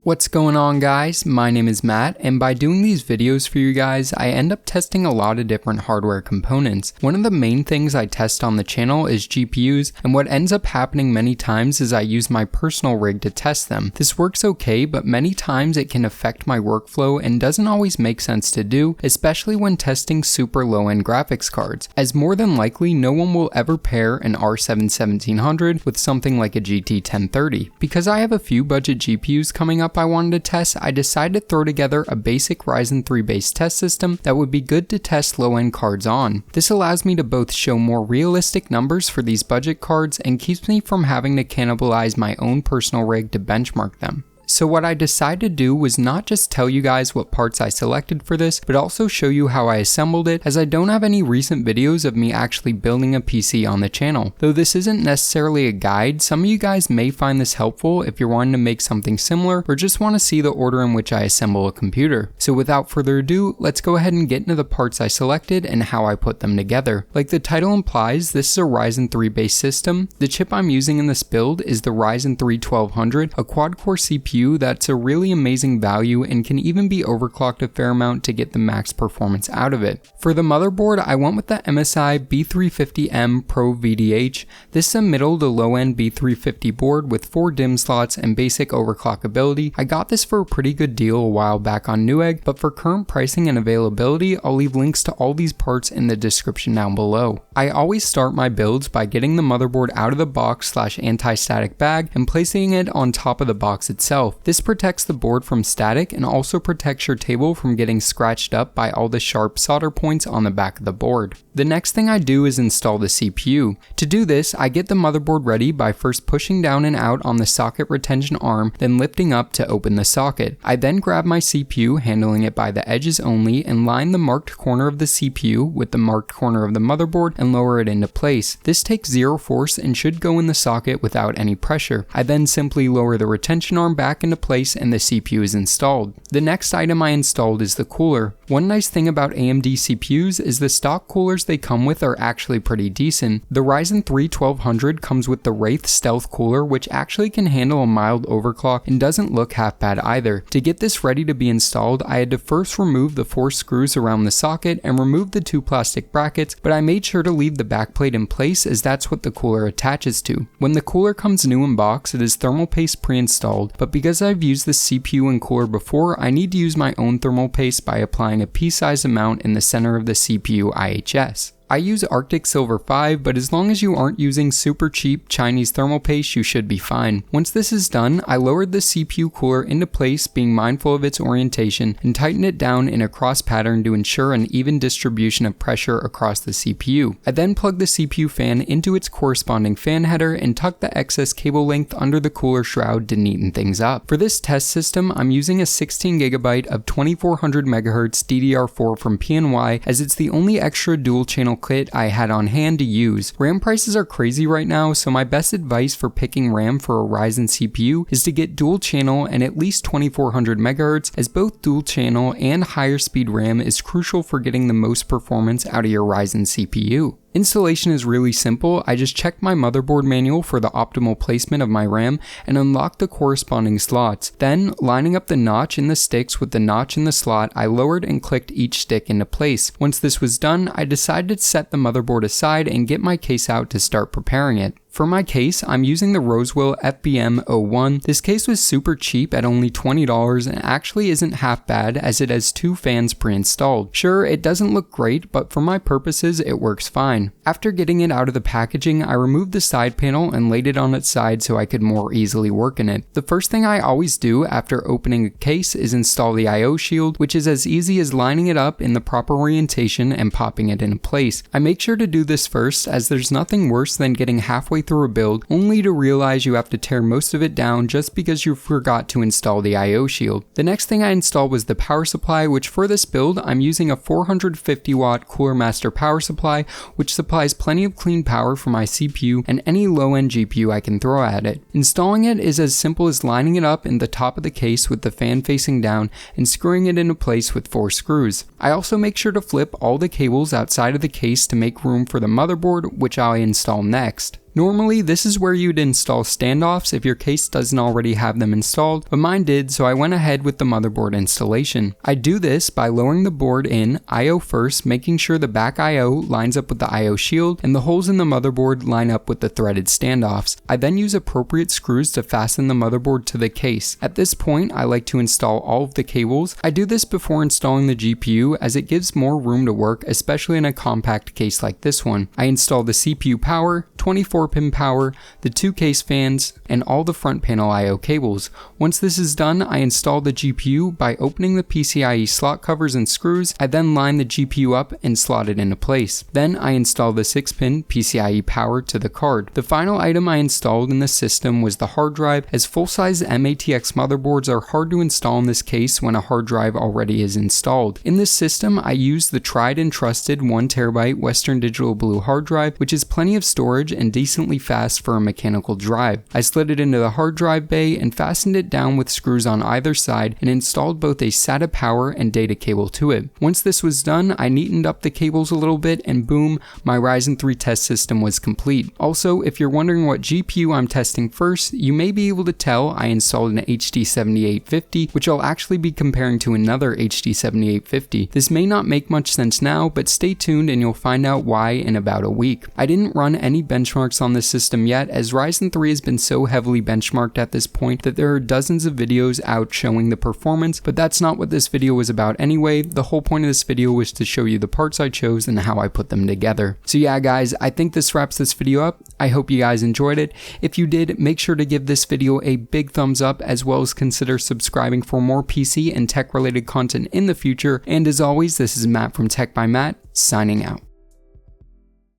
What's going on, guys? My name is Matt, and by doing these videos for you guys, I end up testing a lot of different hardware components. One of the main things I test on the channel is GPUs, and what ends up happening many times is I use my personal rig to test them. This works okay, but many times it can affect my workflow and doesn't always make sense to do, especially when testing super low-end graphics cards, as more than likely no one will ever pair an R7 1700 with something like a GT 1030. Because I have a few budget GPUs coming up I wanted to test, I decided to throw together a basic Ryzen 3 based test system that would be good to test low-end cards on. This allows me to both show more realistic numbers for these budget cards and keeps me from having to cannibalize my own personal rig to benchmark them. So what I decided to do was not just tell you guys what parts I selected for this, but also show you how I assembled it, as I don't have any recent videos of me actually building a PC on the channel. Though this isn't necessarily a guide, some of you guys may find this helpful if you're wanting to make something similar or just want to see the order in which I assemble a computer. So without further ado, let's go ahead and get into the parts I selected and how I put them together. Like the title implies, this is a Ryzen 3 based system. The chip I'm using in this build is the Ryzen 3 1200, a quad-core CPU that's a really amazing value and can even be overclocked a fair amount to get the max performance out of it. For the motherboard, I went with the MSI B350M Pro VDH. This is a middle to low end B350 board with 4 DIMM slots and basic overclockability. I got this for a pretty good deal a while back on Newegg, but for current pricing and availability, I'll leave links to all these parts in the description down below. I always start my builds by getting the motherboard out of the box / anti-static bag and placing it on top of the box itself. This protects the board from static and also protects your table from getting scratched up by all the sharp solder points on the back of the board. The next thing I do is install the CPU. To do this, I get the motherboard ready by first pushing down and out on the socket retention arm, then lifting up to open the socket. I then grab my CPU, handling it by the edges only, and line the marked corner of the CPU with the marked corner of the motherboard and lower it into place. This takes zero force and should go in the socket without any pressure. I then simply lower the retention arm back into place and the CPU is installed. The next item I installed is the cooler. One nice thing about AMD CPUs is the stock coolers they come with are actually pretty decent. The Ryzen 3 1200 comes with the Wraith Stealth cooler, which actually can handle a mild overclock and doesn't look half bad either. To get this ready to be installed, I had to first remove the 4 screws around the socket and remove the 2 plastic brackets, but I made sure to leave the backplate in place as that's what the cooler attaches to. When the cooler comes new in box, it is thermal paste pre-installed, but because I've used the CPU and cooler before, I need to use my own thermal paste by applying a pea-sized amount in the center of the CPU IHS. I use Arctic Silver 5, but as long as you aren't using super cheap Chinese thermal paste, you should be fine. Once this is done, I lowered the CPU cooler into place, being mindful of its orientation, and tightened it down in a cross pattern to ensure an even distribution of pressure across the CPU. I then plugged the CPU fan into its corresponding fan header and tucked the excess cable length under the cooler shroud to neaten things up. For this test system, I'm using a 16GB of 2400 MHz DDR4 from PNY, as it's the only extra dual channel kit I had on hand to use. RAM prices are crazy right now, so my best advice for picking RAM for a Ryzen CPU is to get dual channel and at least 2400 MHz, as both dual channel and higher speed RAM is crucial for getting the most performance out of your Ryzen CPU. Installation is really simple. I just checked my motherboard manual for the optimal placement of my RAM and unlocked the corresponding slots. Then, lining up the notch in the sticks with the notch in the slot, I lowered and clicked each stick into place. Once this was done, I decided to set the motherboard aside and get my case out to start preparing it. For my case, I'm using the Rosewell FBM01. This case was super cheap at only $20 and actually isn't half bad, as it has 2 fans pre-installed. Sure, it doesn't look great, but for my purposes, it works fine. After getting it out of the packaging, I removed the side panel and laid it on its side so I could more easily work in it. The first thing I always do after opening a case is install the I/O shield, which is as easy as lining it up in the proper orientation and popping it into place. I make sure to do this first, as there's nothing worse than getting halfway through a build only to realize you have to tear most of it down just because you forgot to install the I/O shield. The next thing I installed was the power supply, which for this build I'm using a 450 watt Cooler Master power supply, which supplies plenty of clean power for my CPU and any low-end GPU I can throw at it. Installing it is as simple as lining it up in the top of the case with the fan facing down and screwing it into place with 4 screws. I also make sure to flip all the cables outside of the case to make room for the motherboard, which I install next. Normally, this is where you'd install standoffs if your case doesn't already have them installed, but mine did, so I went ahead with the motherboard installation. I do this by lowering the board in I/O first, making sure the back I/O lines up with the I/O shield and the holes in the motherboard line up with the threaded standoffs. I then use appropriate screws to fasten the motherboard to the case. At this point, I like to install all of the cables. I do this before installing the GPU as it gives more room to work, especially in a compact case like this one. I install the CPU power, 24-pin power, the 2 case fans, and all the front panel I/O cables. Once this is done, I install the GPU by opening the PCIe slot covers and screws. I then line the GPU up and slot it into place. Then I install the 6-pin PCIe power to the card. The final item I installed in the system was the hard drive, as full-size MATX motherboards are hard to install in this case when a hard drive already is installed. In this system, I use the tried and trusted 1TB Western Digital Blue hard drive, which is plenty of storage and decently fast for a mechanical drive. I slid it into the hard drive bay and fastened it down with screws on either side and installed both a SATA power and data cable to it. Once this was done, I neatened up the cables a little bit and boom, my Ryzen 3 test system was complete. Also, if you're wondering what GPU I'm testing first, you may be able to tell I installed an HD 7850, which I'll actually be comparing to another HD 7850. This may not make much sense now, but stay tuned and you'll find out why in about a week. I didn't run any benchmarks on this system yet, as Ryzen 3 has been so heavily benchmarked at this point that there are dozens of videos out showing the performance, but that's not what this video was about anyway. The whole point of this video was to show you the parts I chose and how I put them together. So yeah guys, I think this wraps this video up. I hope you guys enjoyed it. If you did, make sure to give this video a big thumbs up, as well as consider subscribing for more PC and tech related content in the future. And as always, this is Matt from Tech by Matt, signing out.